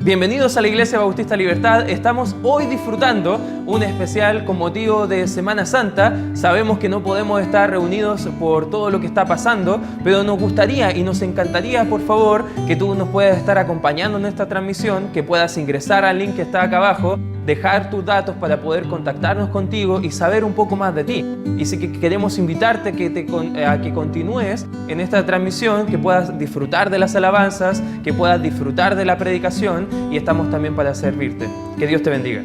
Bienvenidos a la Iglesia Bautista Libertad. Estamos hoy disfrutando un especial con motivo de Semana Santa. Sabemos que no podemos estar reunidos por todo lo que está pasando, pero nos gustaría y nos encantaría, por favor, que tú nos puedas estar acompañando en esta transmisión, que puedas ingresar al link que está acá abajo, dejar tus datos para poder contactarnos contigo y saber un poco más de ti. Y sí que queremos invitarte a que continúes en esta transmisión, que puedas disfrutar de las alabanzas, que puedas disfrutar de la predicación, y estamos también para servirte. Que Dios te bendiga.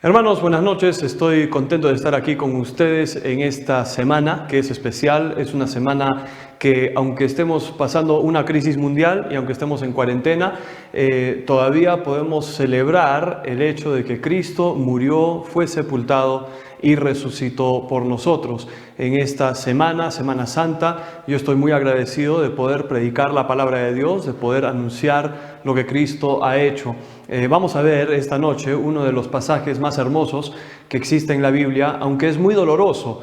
Hermanos, buenas noches. Estoy contento de estar aquí con ustedes en esta semana que es especial. Es una semana que, aunque estemos pasando una crisis mundial y aunque estemos en cuarentena, todavía podemos celebrar el hecho de que Cristo murió, fue sepultado y resucitó por nosotros. En esta Semana Santa, yo estoy muy agradecido de poder predicar la palabra de Dios, de poder anunciar lo que Cristo ha hecho. Vamos a ver esta noche uno de los pasajes más hermosos que existe en la Biblia, aunque es muy doloroso.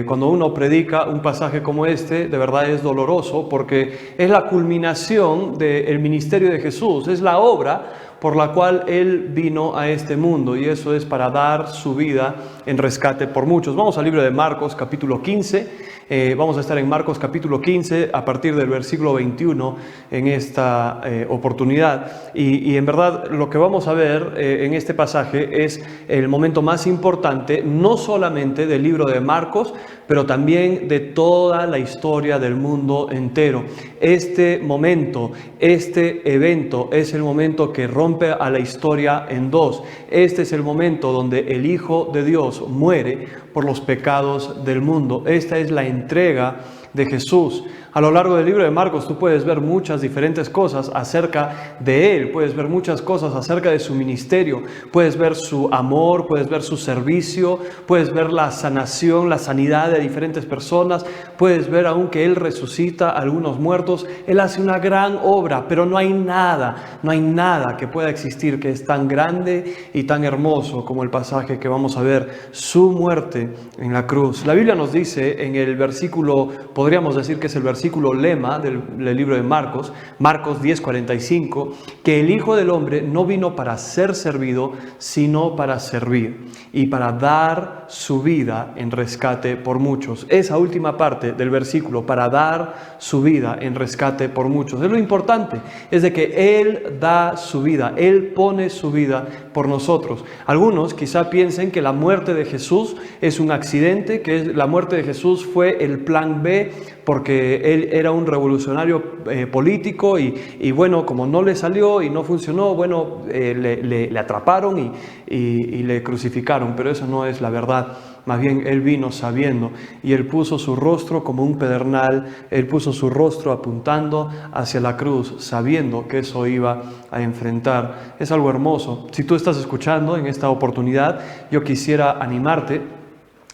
Cuando uno predica un pasaje como este, de verdad es doloroso porque es la culminación del ministerio de Jesús, es la obra por la cual Él vino a este mundo, y eso es para dar su vida en rescate por muchos. Vamos al libro de Marcos, capítulo 15. Vamos a estar en Marcos capítulo 15 a partir del versículo 21 en esta oportunidad. Y en verdad lo que vamos a ver en este pasaje es el momento más importante, no solamente del libro de Marcos, pero también de toda la historia del mundo entero. Este momento, este evento es el momento que rompe a la historia en dos. Este es el momento donde el Hijo de Dios muere por los pecados del mundo. Esta es la entrega de Jesús. A lo largo del libro de Marcos tú puedes ver muchas diferentes cosas acerca de Él, puedes ver muchas cosas acerca de su ministerio, puedes ver su amor, puedes ver su servicio, puedes ver la sanación, la sanidad de diferentes personas, puedes ver aún que Él resucita a algunos muertos. Él hace una gran obra, pero no hay nada que pueda existir que es tan grande y tan hermoso como el pasaje que vamos a ver, su muerte en la cruz. La Biblia nos dice en el versículo, podríamos decir que es el versículo lema del libro de Marcos, Marcos 10:45, que el Hijo del Hombre no vino para ser servido, sino para servir y para dar su vida en rescate por muchos. Esa última parte del versículo, para dar su vida en rescate por muchos, es lo importante, es de que Él da su vida, Él pone su vida por nosotros. Algunos quizá piensen que la muerte de Jesús es un accidente, que la muerte de Jesús fue el plan B, porque Él era un revolucionario político y bueno, como no le salió y no funcionó, bueno, le atraparon y le crucificaron, pero eso no es la verdad. Más bien Él vino sabiendo, y Él puso su rostro como un pedernal, Él puso su rostro apuntando hacia la cruz, sabiendo que eso iba a enfrentar. Es algo hermoso. Si tú estás escuchando en esta oportunidad, yo quisiera animarte.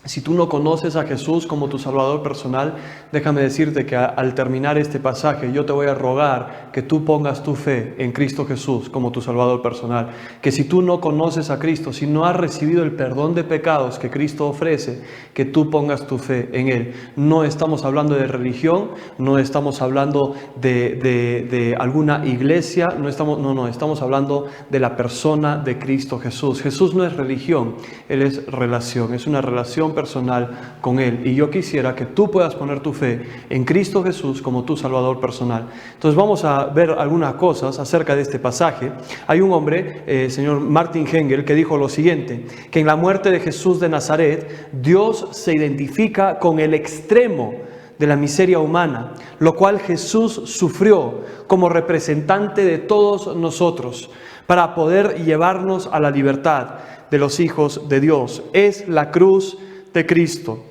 Si tú no conoces a Jesús como tu Salvador personal, déjame decirte que al terminar este pasaje yo te voy a rogar que tú pongas tu fe en Cristo Jesús como tu Salvador personal. Que si tú no conoces a Cristo, si no has recibido el perdón de pecados que Cristo ofrece, que tú pongas tu fe en Él. No estamos hablando de religión, no estamos hablando de alguna iglesia, estamos hablando de la persona de Cristo Jesús. Jesús no es religión, Él es relación, es una relación personal con Él, y yo quisiera que tú puedas poner tu fe en Cristo Jesús como tu Salvador personal. Entonces vamos a ver algunas cosas acerca de este pasaje. Hay un hombre, señor Martin Hengel, que dijo lo siguiente, que en la muerte de Jesús de Nazaret, Dios se identifica con el extremo de la miseria humana, lo cual Jesús sufrió como representante de todos nosotros para poder llevarnos a la libertad de los hijos de Dios. Es la cruz de Cristo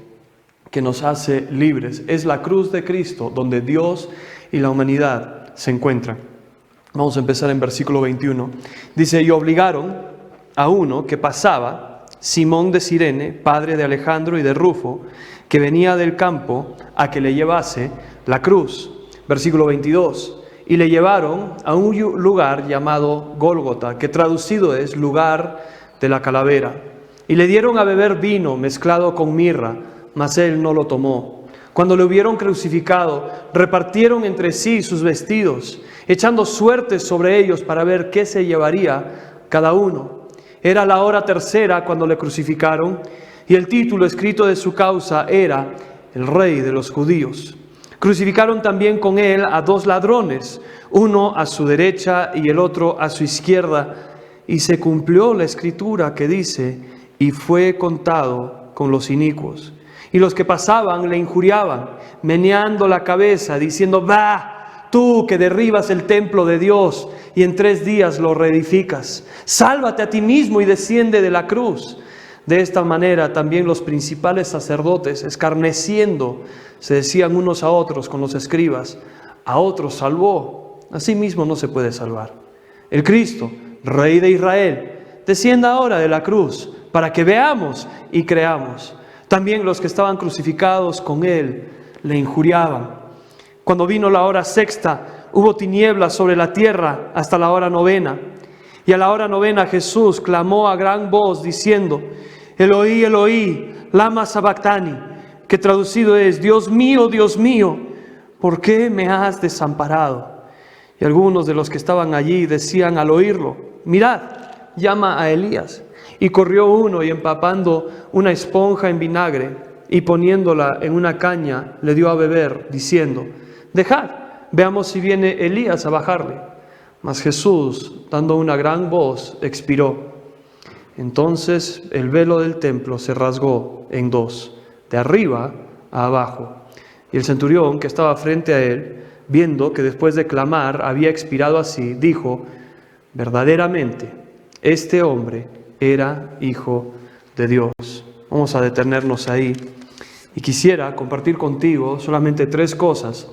que nos hace libres. Es la cruz de Cristo donde Dios y la humanidad se encuentran. Vamos a empezar en versículo 21. Dice: y obligaron a uno que pasaba, Simón de Cirene, padre de Alejandro y de Rufo, que venía del campo, a que le llevase la cruz. Versículo 22. Y le llevaron a un lugar llamado Gólgota, que traducido es lugar de la calavera. Y le dieron a beber vino mezclado con mirra, mas él no lo tomó. Cuando le hubieron crucificado, repartieron entre sí sus vestidos, echando suertes sobre ellos para ver qué se llevaría cada uno. Era la hora tercera cuando le crucificaron, y el título escrito de su causa era el Rey de los Judíos. Crucificaron también con él a dos ladrones, uno a su derecha y el otro a su izquierda. Y se cumplió la escritura que dice: y fue contado con los inicuos. Y los que pasaban le injuriaban, meneando la cabeza, diciendo: ¡bah! tú que derribas el templo de Dios y en 3 días lo reedificas. Sálvate a ti mismo y desciende de la cruz. De esta manera también los principales sacerdotes, escarneciendo, se decían unos a otros con los escribas: a otros salvó, a sí mismo no se puede salvar. El Cristo, Rey de Israel, descienda ahora de la cruz para que veamos y creamos. También los que estaban crucificados con él le injuriaban. Cuando vino la hora sexta, hubo tinieblas sobre la tierra hasta la hora 9. Y a la hora 9 Jesús clamó a gran voz diciendo: Eloí, Eloí, lama sabactani, que traducido es: Dios mío, ¿por qué me has desamparado? Y algunos de los que estaban allí decían al oírlo: mirad, llama a Elías. Y corrió uno y empapando una esponja en vinagre y poniéndola en una caña, le dio a beber, diciendo: dejad, veamos si viene Elías a bajarle. Mas Jesús, dando una gran voz, expiró. Entonces el velo del templo se rasgó en 2, de arriba a abajo. Y el centurión que estaba frente a él, viendo que después de clamar había expirado así, dijo: verdaderamente, este hombre era Hijo de Dios. Vamos a detenernos ahí. Y quisiera compartir contigo solamente 3 cosas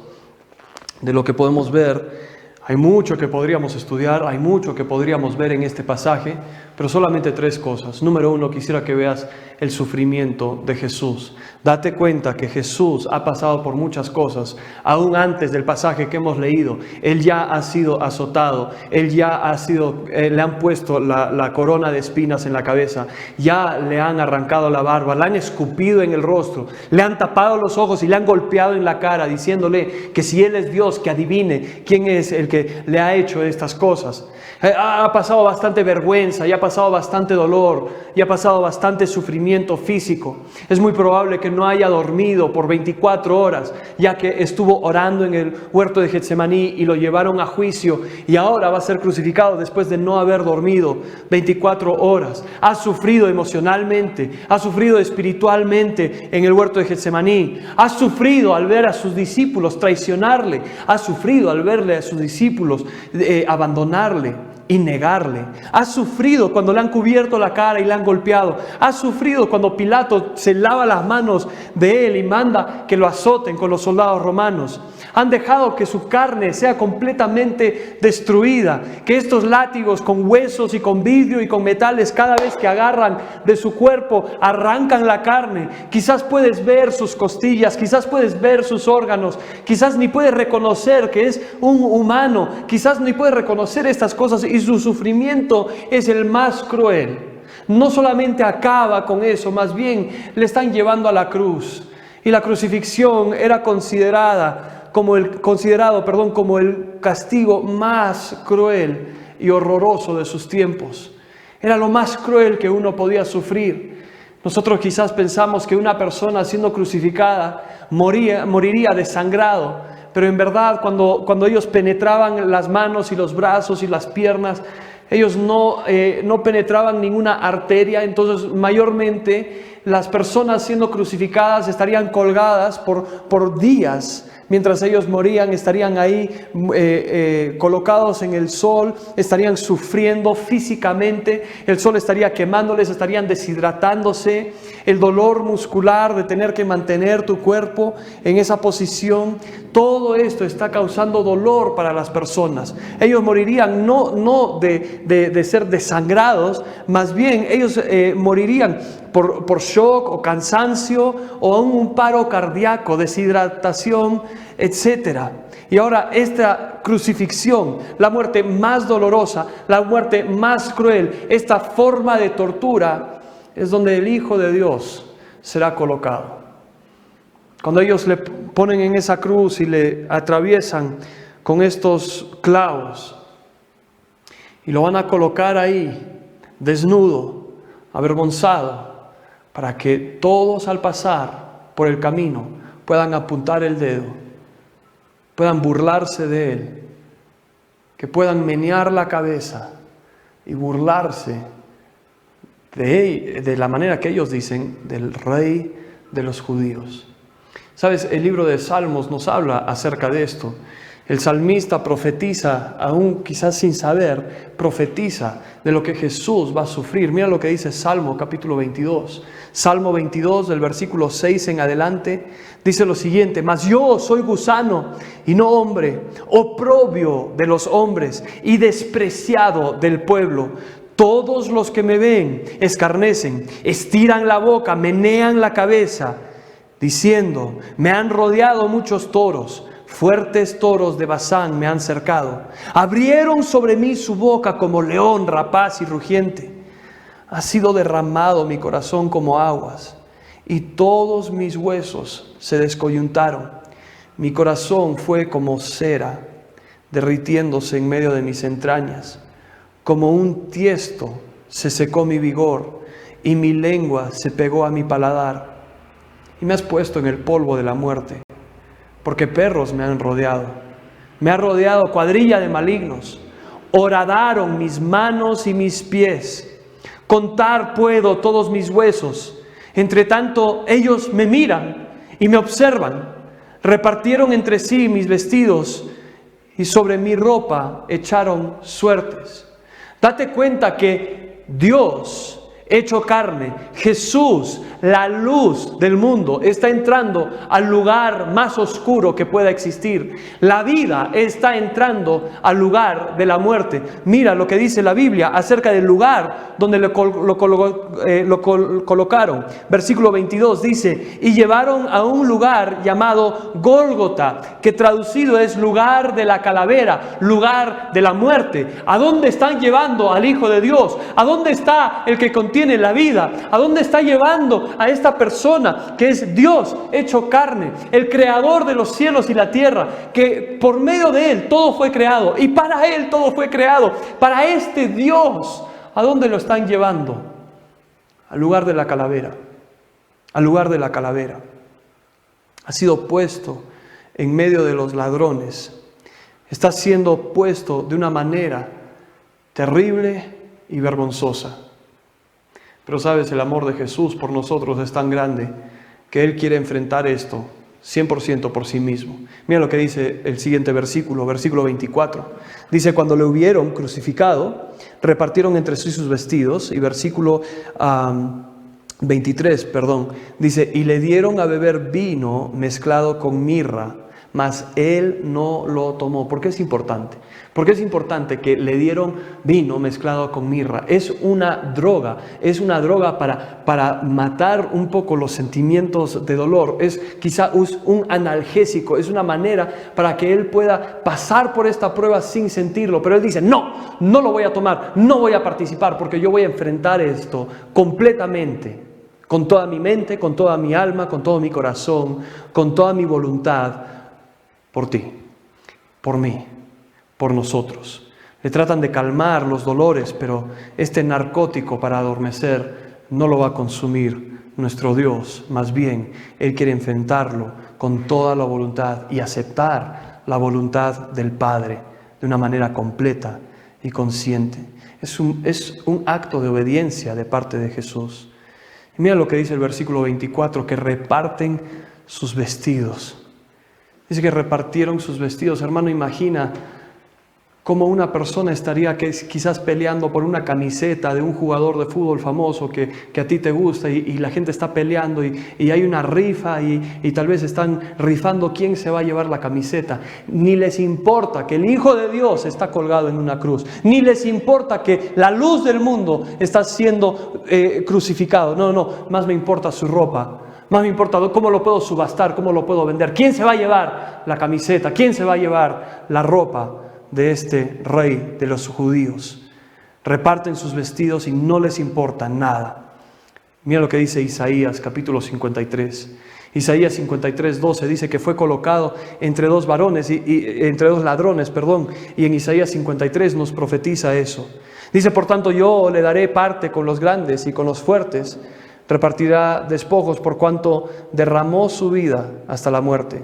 de lo que podemos ver. Hay mucho que podríamos estudiar, hay mucho que podríamos ver en este pasaje, pero solamente 3 cosas. Número 1, quisiera que veas el sufrimiento de Jesús. Date cuenta que Jesús ha pasado por muchas cosas, aún antes del pasaje que hemos leído. Él ya ha sido azotado, Él ya ha sido, le han puesto la corona de espinas en la cabeza, ya le han arrancado la barba, le han escupido en el rostro, le han tapado los ojos y le han golpeado en la cara, diciéndole que si Él es Dios, que adivine quién es el que le ha hecho estas cosas. Ha pasado bastante vergüenza, y ha pasado bastante dolor, y ha pasado bastante sufrimiento físico. Es muy probable que no haya dormido por 24 horas, ya que estuvo orando en el huerto de Getsemaní y lo llevaron a juicio, y ahora va a ser crucificado después de no haber dormido 24 horas. Ha sufrido emocionalmente, ha sufrido espiritualmente en el huerto de Getsemaní, ha sufrido al ver a sus discípulos traicionarle, ha sufrido al verle a sus discípulos abandonarle y negarle. Ha sufrido cuando le han cubierto la cara y le han golpeado. Ha sufrido cuando Pilato se lava las manos de él y manda que lo azoten con los soldados romanos. Han dejado que su carne sea completamente destruida, que estos látigos con huesos y con vidrio y con metales, cada vez que agarran de su cuerpo, arrancan la carne. Quizás puedes ver sus costillas, quizás puedes ver sus órganos, quizás ni puedes reconocer que es un humano, quizás ni puedes reconocer estas cosas, y su sufrimiento es el más cruel. No solamente acaba con eso, más bien le están llevando a la cruz, y la crucifixión era considerado como el castigo más cruel y horroroso de sus tiempos. Era lo más cruel que uno podía sufrir. Nosotros quizás pensamos que una persona siendo crucificada moriría desangrado, pero en verdad cuando ellos penetraban las manos y los brazos y las piernas, ellos no penetraban ninguna arteria. Entonces mayormente las personas siendo crucificadas estarían colgadas por días. Mientras ellos morían, estarían ahí colocados en el sol, estarían sufriendo físicamente, el sol estaría quemándoles, estarían deshidratándose, el dolor muscular de tener que mantener tu cuerpo en esa posición, todo esto está causando dolor para las personas. Ellos morirían no de ser desangrados, más bien ellos morirían por shock o cansancio o aún un paro cardíaco, deshidratación, etc. Y ahora esta crucifixión, la muerte más dolorosa, la muerte más cruel, esta forma de tortura es donde el Hijo de Dios será colocado. Cuando ellos le ponen en esa cruz y le atraviesan con estos clavos y lo van a colocar ahí desnudo, avergonzado, para que todos al pasar por el camino puedan apuntar el dedo, puedan burlarse de él, que puedan menear la cabeza y burlarse de la manera que ellos dicen, del Rey de los judíos. ¿Sabes? El libro de Salmos nos habla acerca de esto. El salmista profetiza, aún quizás sin saber, profetiza de lo que Jesús va a sufrir. Mira lo que dice Salmo capítulo 22. Salmo 22 del versículo 6 en adelante dice lo siguiente: mas yo soy gusano y no hombre, oprobio de los hombres y despreciado del pueblo. Todos los que me ven escarnecen, estiran la boca, menean la cabeza, diciendo: me han rodeado muchos toros. Fuertes toros de Basán me han cercado. Abrieron sobre mí su boca como león rapaz y rugiente. Ha sido derramado mi corazón como aguas, y todos mis huesos se descoyuntaron. Mi corazón fue como cera, derritiéndose en medio de mis entrañas. Como un tiesto se secó mi vigor, y mi lengua se pegó a mi paladar. Y me has puesto en el polvo de la muerte, porque perros me han rodeado. Me ha rodeado cuadrilla de malignos. Horadaron mis manos y mis pies. Contar puedo todos mis huesos. Entre tanto ellos me miran y me observan. Repartieron entre sí mis vestidos y sobre mi ropa echaron suertes. Date cuenta que Dios hecho carne, Jesús, la luz del mundo, está entrando al lugar más oscuro que pueda existir. La vida está entrando al lugar de la muerte. Mira lo que dice la Biblia acerca del lugar donde lo colocaron. Versículo 22 dice: y llevaron a un lugar llamado Gólgota, que traducido es lugar de la calavera, lugar de la muerte. ¿A dónde están llevando al Hijo de Dios? ¿A dónde está el que contiene la vida? ¿A dónde está llevando a esta persona que es Dios hecho carne, el creador de los cielos y la tierra, que por medio de Él todo fue creado y para Él todo fue creado? Para este Dios, ¿a dónde lo están llevando? Al lugar de la calavera. Al lugar de la calavera. Ha sido puesto en medio de los ladrones. Está siendo puesto de una manera terrible y vergonzosa. Pero sabes, el amor de Jesús por nosotros es tan grande que Él quiere enfrentar esto 100% por sí mismo. Mira lo que dice el siguiente versículo, versículo 24. Dice: cuando le hubieron crucificado, repartieron entre sí sus vestidos. Y versículo 23, dice: y le dieron a beber vino mezclado con mirra, mas Él no lo tomó. ¿Por qué es importante? Porque es importante que le dieron vino mezclado con mirra. Es una droga para matar un poco los sentimientos de dolor. Es quizá un analgésico, es una manera para que él pueda pasar por esta prueba sin sentirlo. Pero él dice: no lo voy a tomar, no voy a participar, porque yo voy a enfrentar esto completamente, con toda mi mente, con toda mi alma, con todo mi corazón, con toda mi voluntad, por ti, por mí, por nosotros. Le tratan de calmar los dolores, pero este narcótico para adormecer no lo va a consumir nuestro Dios. Más bien, Él quiere enfrentarlo con toda la voluntad y aceptar la voluntad del Padre de una manera completa y consciente. Es un acto de obediencia de parte de Jesús. Y mira lo que dice el versículo 24, que reparten sus vestidos. Dice que repartieron sus vestidos. Hermano, imagina cómo una persona estaría quizás peleando por una camiseta de un jugador de fútbol famoso que a ti te gusta, y la gente está peleando y hay una rifa y tal vez están rifando quién se va a llevar la camiseta. Ni les importa que el Hijo de Dios está colgado en una cruz, ni les importa que la luz del mundo está siendo crucificado. No, más me importa su ropa. Más me importa cómo lo puedo subastar, cómo lo puedo vender. ¿Quién se va a llevar la camiseta? ¿Quién se va a llevar la ropa de este rey de los judíos? Reparten sus vestidos y no les importa nada. Mira lo que dice Isaías capítulo 53. Isaías 53:12 dice que fue colocado entre dos varones entre dos ladrones, y en Isaías 53 nos profetiza eso. Dice: por tanto, yo le daré parte con los grandes y con los fuertes. Repartirá despojos por cuanto derramó su vida hasta la muerte.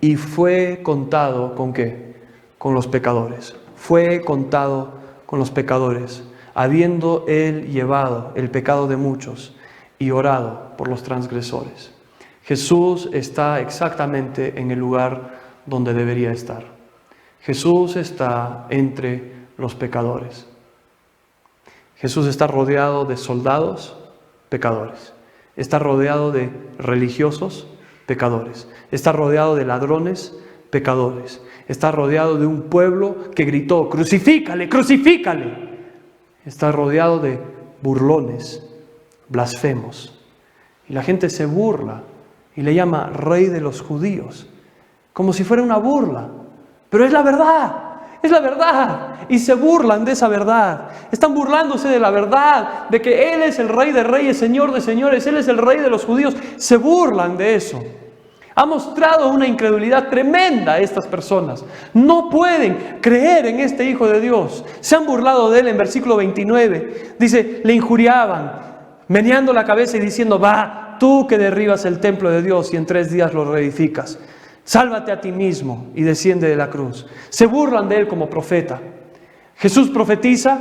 Y fue contado ¿con qué? Con los pecadores. Fue contado con los pecadores, habiendo Él llevado el pecado de muchos y orado por los transgresores. Jesús está exactamente en el lugar donde debería estar. Jesús está entre los pecadores. Jesús está rodeado de soldados pecadores. Está rodeado de religiosos pecadores. Está rodeado de ladrones pecadores. Está rodeado de un pueblo que gritó: ¡crucifícale, crucifícale! Está rodeado de burlones, blasfemos. Y la gente se burla y le llama Rey de los Judíos, como si fuera una burla. Pero es la verdad, es la verdad. Y se burlan de esa verdad. Están burlándose de la verdad, de que Él es el Rey de Reyes, Señor de Señores. Él es el Rey de los Judíos. Se burlan de eso. Ha mostrado una incredulidad tremenda a estas personas. No pueden creer en este Hijo de Dios. Se han burlado de Él en versículo 29. Dice, le injuriaban, meneando la cabeza y diciendo: va, tú que derribas el templo de Dios y en 3 días lo reedificas. Sálvate a ti mismo y desciende de la cruz. Se burlan de Él como profeta. Jesús profetiza,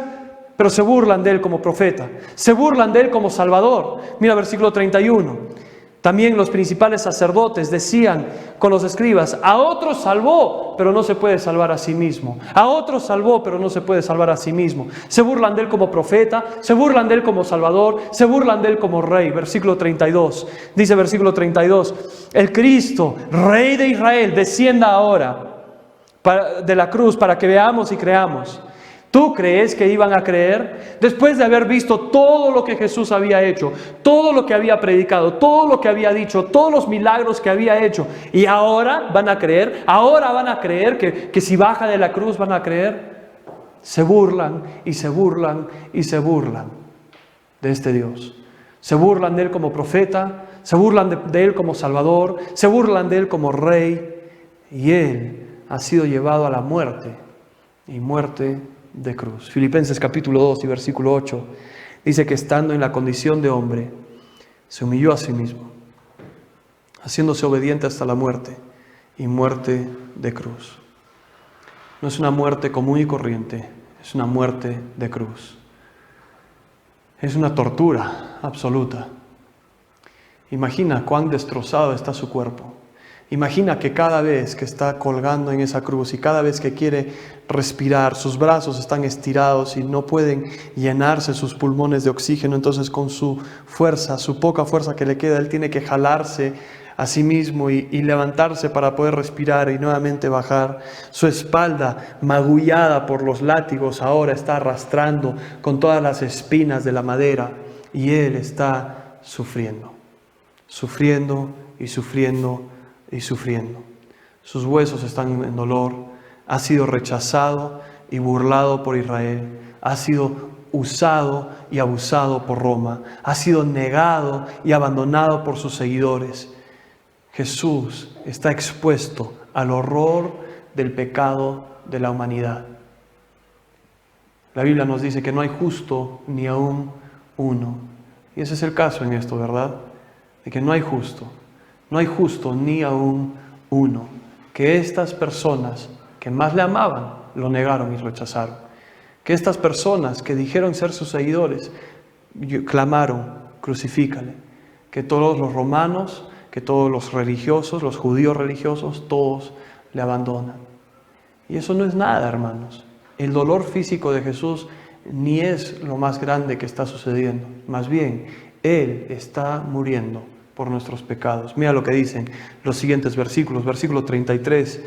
pero se burlan de Él como profeta. Se burlan de Él como Salvador. Mira versículo 31. También los principales sacerdotes decían con los escribas: a otro salvó, pero no se puede salvar a sí mismo. A otro salvó, pero no se puede salvar a sí mismo. Se burlan de Él como profeta, se burlan de Él como Salvador, se burlan de Él como Rey. Versículo 32. Dice versículo 32: el Cristo, Rey de Israel, descienda ahora de la cruz para que veamos y creamos. ¿Tú crees que iban a creer? Después de haber visto todo lo que Jesús había hecho, todo lo que había predicado, todo lo que había dicho, todos los milagros que había hecho, y ahora van a creer, que si baja de la cruz van a creer. Se burlan y se burlan y se burlan de este Dios. Se burlan de Él como profeta, se burlan de Él como Salvador, se burlan de Él como Rey, y Él ha sido llevado a la muerte, y muerte de cruz. Filipenses capítulo 2 y versículo 8 dice que estando en la condición de hombre, se humilló a sí mismo, haciéndose obediente hasta la muerte, y muerte de cruz. No es una muerte común y corriente, es una muerte de cruz. Es una tortura absoluta. Imagina cuán destrozado está su cuerpo. Imagina que cada vez que está colgando en esa cruz y cada vez que quiere respirar, sus brazos están estirados y no pueden llenarse sus pulmones de oxígeno. Entonces, con su fuerza, su poca fuerza que le queda, Él tiene que jalarse a sí mismo y levantarse para poder respirar y nuevamente bajar. Su espalda, magullada por los látigos, ahora está arrastrando con todas las espinas de la madera, y Él está sufriendo, sufriendo y sufriendo y sufriendo. Sus huesos están en dolor. Ha sido rechazado y burlado por Israel. Ha sido usado y abusado por Roma. Ha sido negado y abandonado por sus seguidores. Jesús está expuesto al horror del pecado de la humanidad. La Biblia nos dice que no hay justo ni aún uno. Y ese es el caso en esto, ¿verdad? De que no hay justo. No hay justo ni aún uno. Que estas personas que más le amaban lo negaron y rechazaron. Que estas personas que dijeron ser sus seguidores clamaron: crucifícale. Que todos los romanos, que todos los religiosos, los judíos religiosos, todos le abandonan. Y eso no es nada, hermanos. El dolor físico de Jesús ni es lo más grande que está sucediendo. Más bien, Él está muriendo por nuestros pecados. Mira lo que dicen los siguientes versículos, versículo 33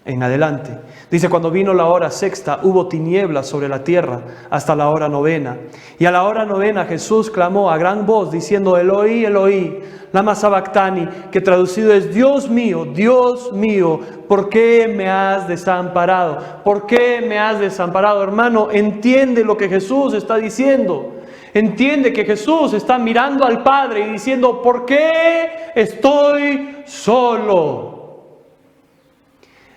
en adelante. Dice: cuando vino la hora sexta, hubo tinieblas sobre la tierra hasta la hora novena. Y a la hora novena Jesús clamó a gran voz diciendo: Eloi, Eloi, lama sabactani, que traducido es: Dios mío, ¿por qué me has desamparado? ¿Por qué me has desamparado? Hermano, entiende lo que Jesús está diciendo. Entiende que Jesús está mirando al Padre y diciendo: ¿por qué estoy solo?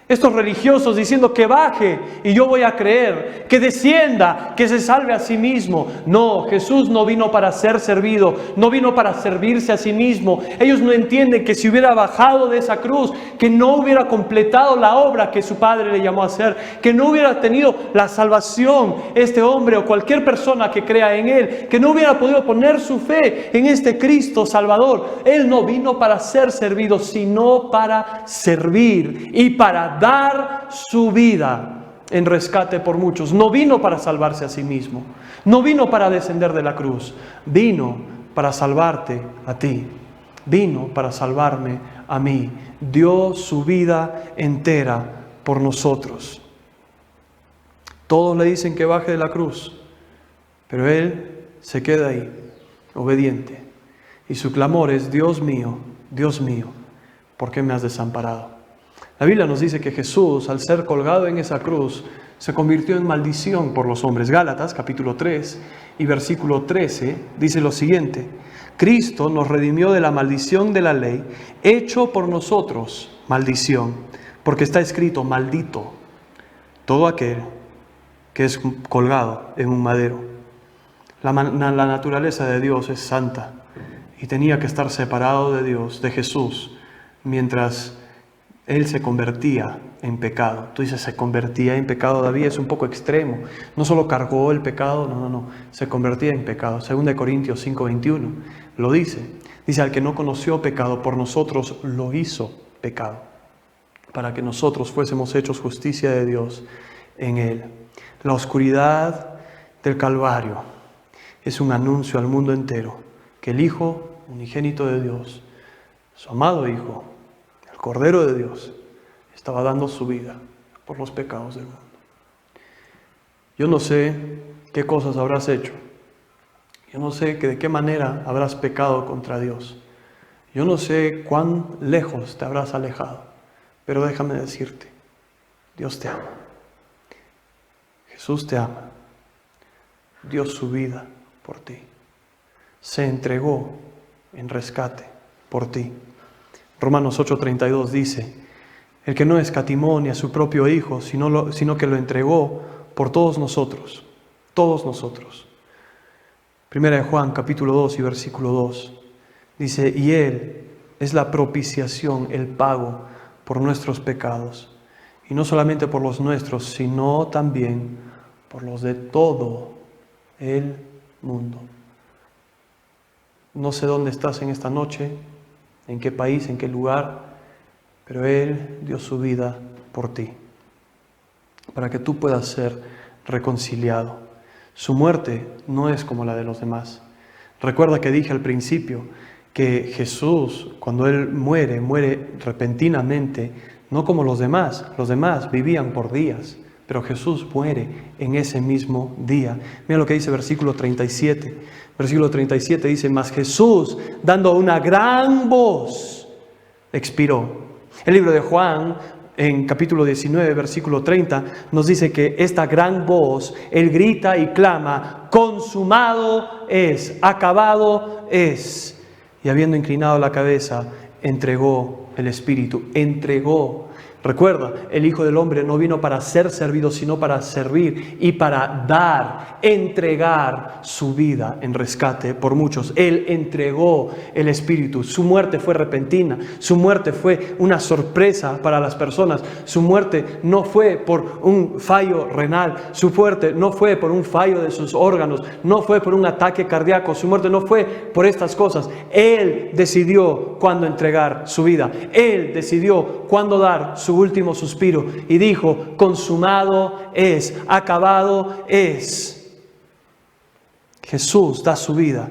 Estos religiosos diciendo que baje y yo voy a creer, que descienda, que se salve a sí mismo. No, Jesús no vino para ser servido, no vino para servirse a sí mismo. Ellos no entienden que si hubiera bajado de esa cruz, que no hubiera completado la obra que su Padre le llamó a hacer, que no hubiera tenido la salvación este hombre o cualquier persona que crea en Él, que no hubiera podido poner su fe en este Cristo Salvador. Él no vino para ser servido, sino para servir y para dar su vida en rescate por muchos. No vino para salvarse a sí mismo. No vino para descender de la cruz. Vino para salvarte a ti. Vino para salvarme a mí. Dio su vida entera por nosotros. Todos le dicen que baje de la cruz, pero Él se queda ahí, obediente. Y su clamor es: Dios mío, ¿por qué me has desamparado? La Biblia nos dice que Jesús, al ser colgado en esa cruz, se convirtió en maldición por los hombres. Gálatas, capítulo 3 y versículo 13, dice lo siguiente: Cristo nos redimió de la maldición de la ley, hecho por nosotros maldición, porque está escrito: maldito todo aquel que es colgado en un madero. La naturaleza de Dios es santa y tenía que estar separado de Dios, de Jesús, mientras Él se convertía en pecado. Tú dices, se convertía en pecado. David es un poco extremo. No solo cargó el pecado, no. Se convertía en pecado. 2 Corintios 5:21 lo dice. Dice, al que no conoció pecado, por nosotros lo hizo pecado, para que nosotros fuésemos hechos justicia de Dios en Él. La oscuridad del Calvario es un anuncio al mundo entero que el Hijo unigénito de Dios, su amado Hijo, el Cordero de Dios, estaba dando su vida por los pecados del mundo. Yo no sé qué cosas habrás hecho. Yo no sé de qué manera habrás pecado contra Dios. Yo no sé cuán lejos te habrás alejado. Pero déjame decirte, Dios te ama. Jesús te ama. Dio su vida por ti. Se entregó en rescate por ti. Romanos 8:32 dice: el que no escatimó ni a su propio Hijo, sino que lo entregó por todos nosotros. Todos nosotros. Primera de Juan, capítulo 2 y versículo 2. Dice: y Él es la propiciación, el pago por nuestros pecados. Y no solamente por los nuestros, sino también por los de todo el mundo. No sé dónde estás en esta noche, en qué país, en qué lugar, pero Él dio su vida por ti, para que tú puedas ser reconciliado. Su muerte no es como la de los demás. Recuerda que dije al principio que Jesús, cuando Él muere repentinamente, no como los demás. Los demás vivían por días, pero Jesús muere en ese mismo día. Mira lo que dice versículo 37. Versículo 37 dice: mas Jesús, dando una gran voz, expiró. El libro de Juan, en capítulo 19, versículo 30, nos dice que esta gran voz, Él grita y clama: consumado es, acabado es. Y habiendo inclinado la cabeza, entregó el Espíritu, entregó. Recuerda, el Hijo del Hombre no vino para ser servido, sino para servir y para dar, entregar su vida en rescate por muchos. Él entregó el Espíritu. Su muerte fue repentina, su muerte fue una sorpresa para las personas. Su muerte no fue por un fallo renal, su muerte no fue por un fallo de sus órganos, no fue por un ataque cardíaco, su muerte no fue por estas cosas. Él decidió cuándo entregar su vida. Él decidió cuándo dar su último suspiro y dijo: consumado es, acabado es. Jesús da su vida.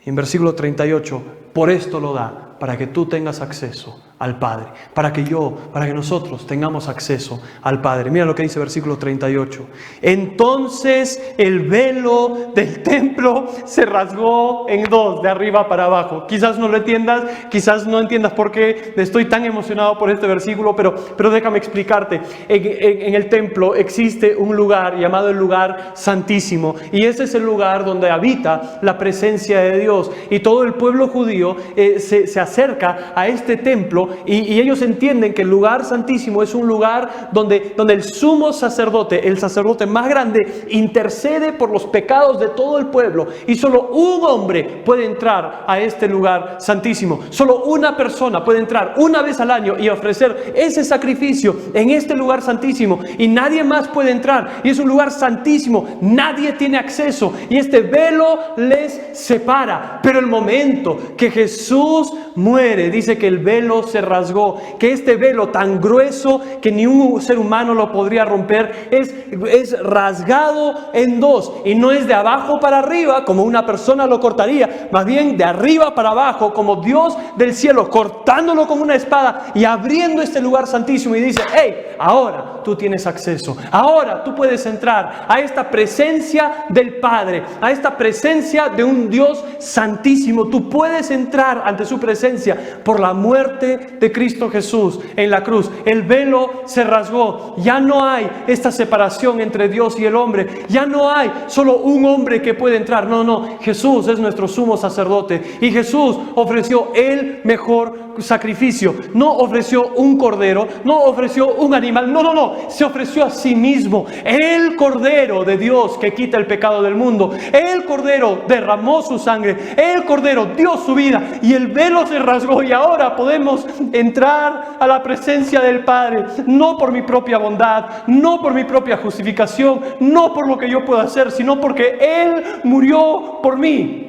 Y en versículo 38, por esto lo da, para que tú tengas acceso al Padre, para que nosotros tengamos acceso al Padre. Mira lo que dice versículo 38. Entonces el velo del templo se rasgó en dos, de arriba para abajo. Quizás no lo entiendas, quizás no entiendas por qué estoy tan emocionado por este versículo, pero déjame explicarte. En el templo existe un lugar llamado el lugar santísimo, y ese es el lugar donde habita la presencia de Dios. Y todo el pueblo judío se acerca a este templo. Y ellos entienden que el lugar santísimo es un lugar donde el sumo sacerdote, el sacerdote más grande, intercede por los pecados de todo el pueblo. Y solo un hombre puede entrar a este lugar santísimo. Solo una persona puede entrar una vez al año y ofrecer ese sacrificio en este lugar santísimo. Y nadie más puede entrar. Y es un lugar santísimo. Nadie tiene acceso. Y este velo les separa. Pero el momento que Jesús muere, dice que el velo se se rasgó, que este velo tan grueso que ni un ser humano lo podría romper, es rasgado en dos, y no es de abajo para arriba como una persona lo cortaría, más bien de arriba para abajo, como Dios del cielo cortándolo con una espada y abriendo este lugar santísimo, y dice: hey, ahora tú tienes acceso, ahora tú puedes entrar a esta presencia del Padre, a esta presencia de un Dios santísimo. Tú puedes entrar ante su presencia por la muerte de Cristo Jesús en la cruz. El velo se rasgó, ya no hay esta separación entre Dios y el hombre, ya no hay solo un hombre que puede entrar, no, Jesús es nuestro sumo sacerdote, y Jesús ofreció el mejor sacrificio. No ofreció un cordero, no ofreció un animal, no, se ofreció a sí mismo, el Cordero de Dios que quita el pecado del mundo. El Cordero derramó su sangre, el Cordero dio su vida, y el velo se rasgó, y ahora podemos entrar a la presencia del Padre, no por mi propia bondad, no por mi propia justificación, no por lo que yo puedo hacer, sino porque Él murió por mí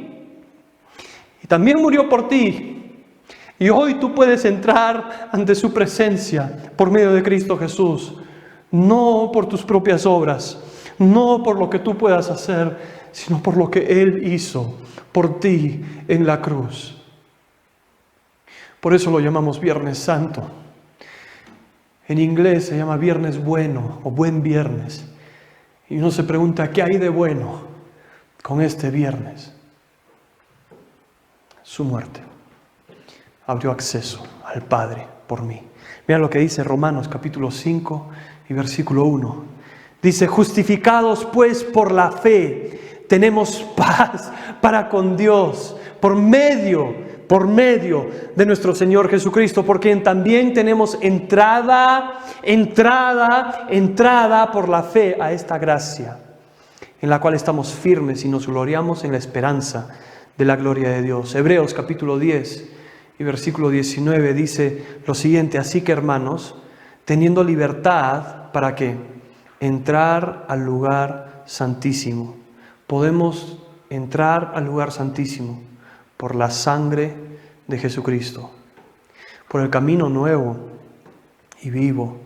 y también murió por ti. Y hoy tú puedes entrar ante su presencia por medio de Cristo Jesús, no por tus propias obras, no por lo que tú puedas hacer, sino por lo que Él hizo por ti en la cruz. Por eso lo llamamos Viernes Santo. En inglés se llama Viernes Bueno o Buen Viernes. Y uno se pregunta: ¿qué hay de bueno con este viernes? Su muerte abrió acceso al Padre por mí. Mira lo que dice Romanos capítulo 5 y versículo 1. Dice: justificados pues por la fe, tenemos paz para con Dios por medio de nuestro Señor Jesucristo, por quien también tenemos entrada por la fe a esta gracia, en la cual estamos firmes y nos gloriamos en la esperanza de la gloria de Dios. Hebreos capítulo 10 y versículo 19 dice lo siguiente: así que, hermanos, teniendo libertad, ¿para qué? Entrar al lugar santísimo. Podemos entrar al lugar santísimo por la sangre de Jesucristo, por el camino nuevo y vivo,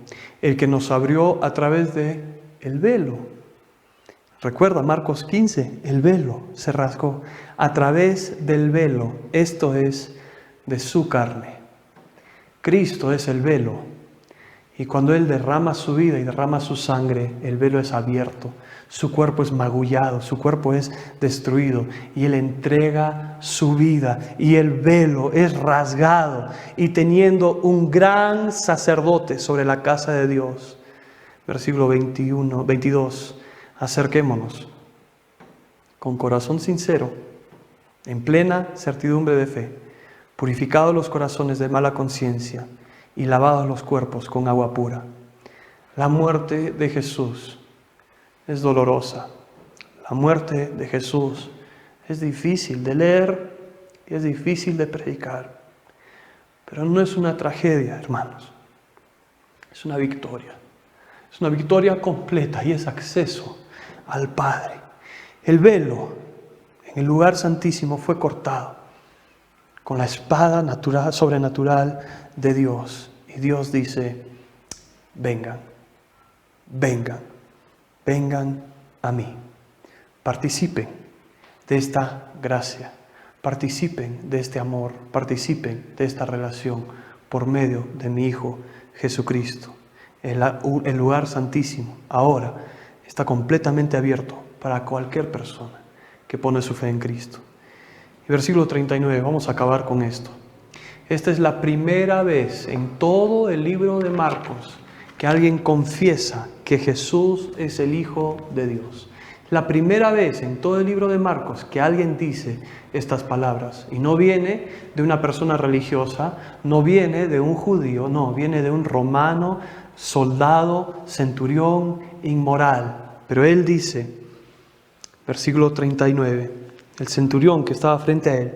el que nos abrió a través de el velo. Recuerda Marcos 15, el velo se rasgó a través del velo, esto es, de su carne. Cristo es el velo, y cuando Él derrama su vida y derrama su sangre, el velo es abierto, su cuerpo es magullado, su cuerpo es destruido, y Él entrega su vida, y el velo es rasgado, y teniendo un gran sacerdote sobre la casa de Dios. Versículo 22, acerquémonos con corazón sincero, en plena certidumbre de fe, purificados los corazones de mala conciencia y lavados los cuerpos con agua pura. La muerte de Jesús es dolorosa. La muerte de Jesús es difícil de leer y es difícil de predicar. Pero no es una tragedia, hermanos. Es una victoria. Es una victoria completa y es acceso al Padre. El velo en el lugar santísimo fue cortado con la espada sobrenatural de Dios. Y Dios dice: vengan a mí. Participen de esta gracia, participen de este amor, participen de esta relación por medio de mi Hijo Jesucristo. El lugar santísimo ahora está completamente abierto para cualquier persona que pone su fe en Cristo. Y versículo 39, vamos a acabar con esto. Esta es la primera vez en todo el libro de Marcos que alguien confiesa que Jesús es el Hijo de Dios. La primera vez en todo el libro de Marcos que alguien dice estas palabras. Y no viene de una persona religiosa, no viene de un judío, no, viene de un romano, soldado, centurión, inmoral. Pero él dice, versículo 39, el centurión que estaba frente a él,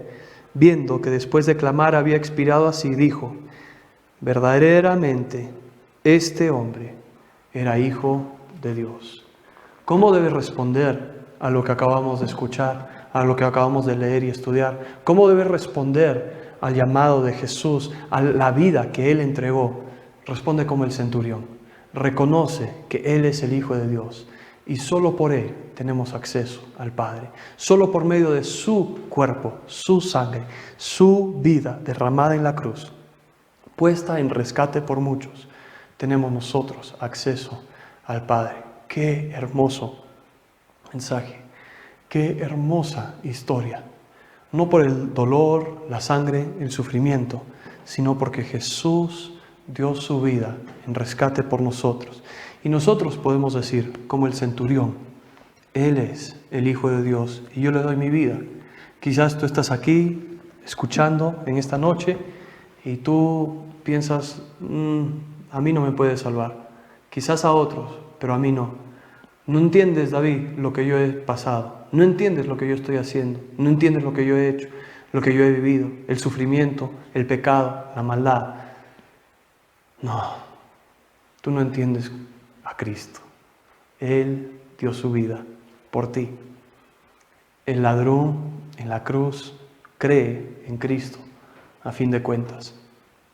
viendo que después de clamar había expirado así, dijo: verdaderamente este hombre era Hijo de Dios. ¿Cómo debes responder a lo que acabamos de escuchar, a lo que acabamos de leer y estudiar? ¿Cómo debes responder al llamado de Jesús, a la vida que Él entregó, responde como el centurión. Reconoce que Él es el Hijo de Dios y solo por Él tenemos acceso al Padre. Solo por medio de su cuerpo, su sangre, su vida derramada en la cruz, puesta en rescate por muchos, tenemos nosotros acceso al Padre. Qué hermoso mensaje, qué hermosa historia. No por el dolor, la sangre, el sufrimiento, sino porque Jesús dio su vida en rescate por nosotros. Y nosotros podemos decir, como el centurión, Él es el Hijo de Dios y yo le doy mi vida. Quizás tú estás aquí escuchando en esta noche y tú piensas, a mí no me puede salvar. Quizás a otros, pero a mí no. No entiendes, David, lo que yo he pasado. No entiendes lo que yo estoy haciendo. No entiendes lo que yo he hecho, lo que yo he vivido, el sufrimiento, el pecado, la maldad. No, tú no entiendes a Cristo. Él dio su vida por ti. El ladrón en la cruz cree en Cristo, a fin de cuentas.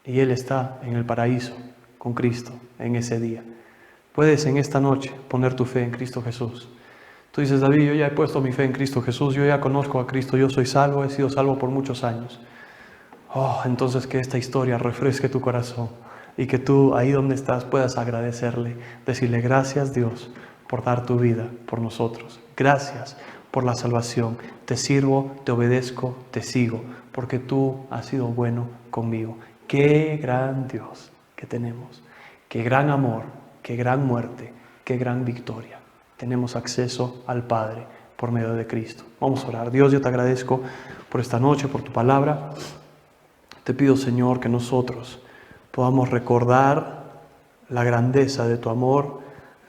Y Él está en el paraíso con Cristo en ese día. Puedes en esta noche poner tu fe en Cristo Jesús. Tú dices, David, yo ya he puesto mi fe en Cristo Jesús, yo ya conozco a Cristo, yo soy salvo, he sido salvo por muchos años. Entonces que esta historia refresque tu corazón y que tú ahí donde estás puedas agradecerle, decirle gracias Dios por dar tu vida por nosotros. Gracias por la salvación. Te sirvo, te obedezco, te sigo, porque tú has sido bueno conmigo. Qué gran Dios que tenemos, qué gran amor, qué gran muerte, qué gran victoria. Tenemos acceso al Padre por medio de Cristo. Vamos a orar. Dios, yo te agradezco por esta noche, por tu palabra. Te pido, Señor, que nosotros podamos recordar la grandeza de tu amor,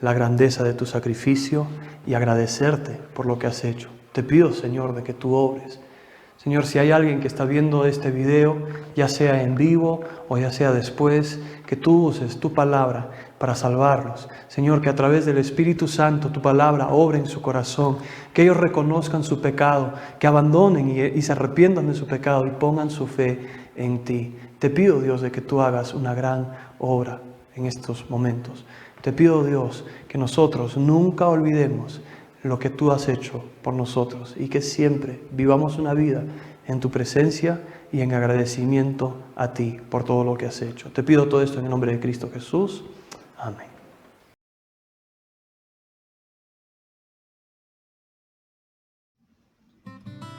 la grandeza de tu sacrificio y agradecerte por lo que has hecho. Te pido, Señor, de que tú obres. Señor, si hay alguien que está viendo este video, ya sea en vivo o ya sea después, que tú uses tu palabra para salvarlos. Señor, que a través del Espíritu Santo tu palabra obre en su corazón, que ellos reconozcan su pecado, que abandonen y se arrepientan de su pecado y pongan su fe en ti. Te pido, Dios, de que tú hagas una gran obra en estos momentos. Te pido, Dios, que nosotros nunca olvidemos lo que tú has hecho por nosotros y que siempre vivamos una vida en tu presencia y en agradecimiento a ti por todo lo que has hecho. Te pido todo esto en el nombre de Cristo Jesús. Amén.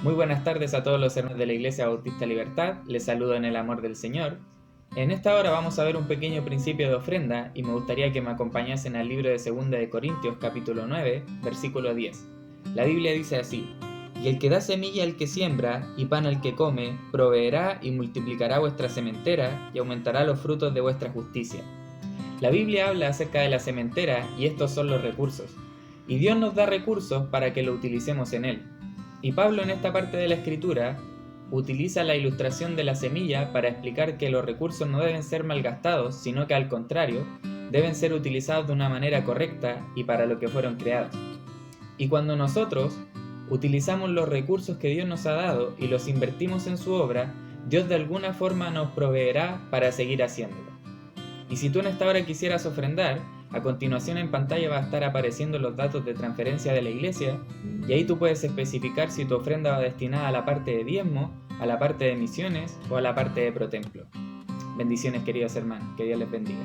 Muy buenas tardes a todos los hermanos de la Iglesia Bautista Libertad. Les saludo en el amor del Señor. En esta hora vamos a ver un pequeño principio de ofrenda y me gustaría que me acompañasen al libro de 2 de Corintios capítulo 9, versículo 10. La Biblia dice así: Y el que da semilla al que siembra y pan al que come, proveerá y multiplicará vuestra sementera y aumentará los frutos de vuestra justicia. La Biblia habla acerca de la sementera y estos son los recursos. Y Dios nos da recursos para que lo utilicemos en Él. Y Pablo en esta parte de la Escritura utiliza la ilustración de la semilla para explicar que los recursos no deben ser malgastados, sino que al contrario, deben ser utilizados de una manera correcta y para lo que fueron creados. Y cuando nosotros utilizamos los recursos que Dios nos ha dado y los invertimos en su obra, Dios de alguna forma nos proveerá para seguir haciéndolo. Y si tú en esta hora quisieras ofrendar, a continuación en pantalla va a estar apareciendo los datos de transferencia de la iglesia y ahí tú puedes especificar si tu ofrenda va destinada a la parte de diezmo, a la parte de misiones o a la parte de protemplo. Bendiciones, queridos hermanos, que Dios les bendiga.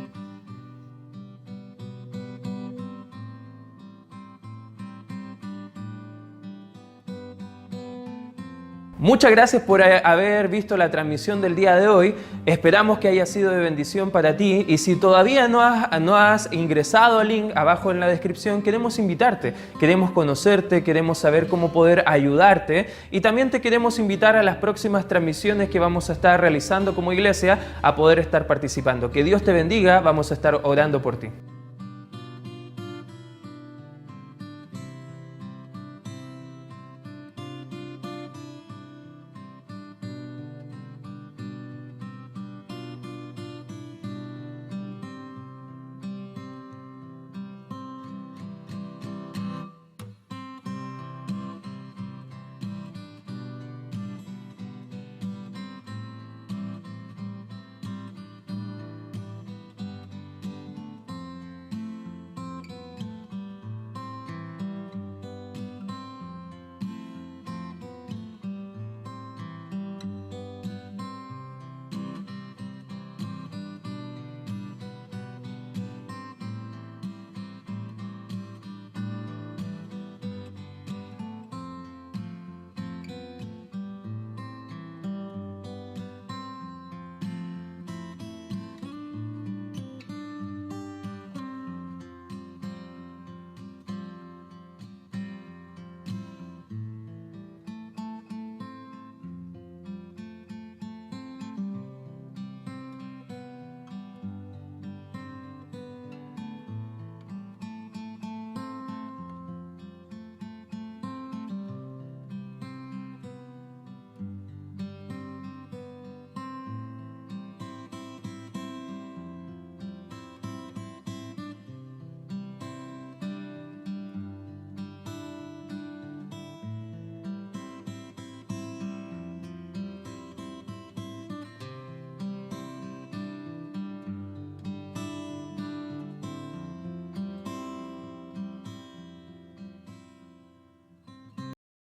Muchas gracias por haber visto la transmisión del día de hoy. Esperamos que haya sido de bendición para ti. Y si todavía no has ingresado al link abajo en la descripción, queremos invitarte, queremos conocerte, queremos saber cómo poder ayudarte. Y también te queremos invitar a las próximas transmisiones que vamos a estar realizando como iglesia a poder estar participando. Que Dios te bendiga, vamos a estar orando por ti.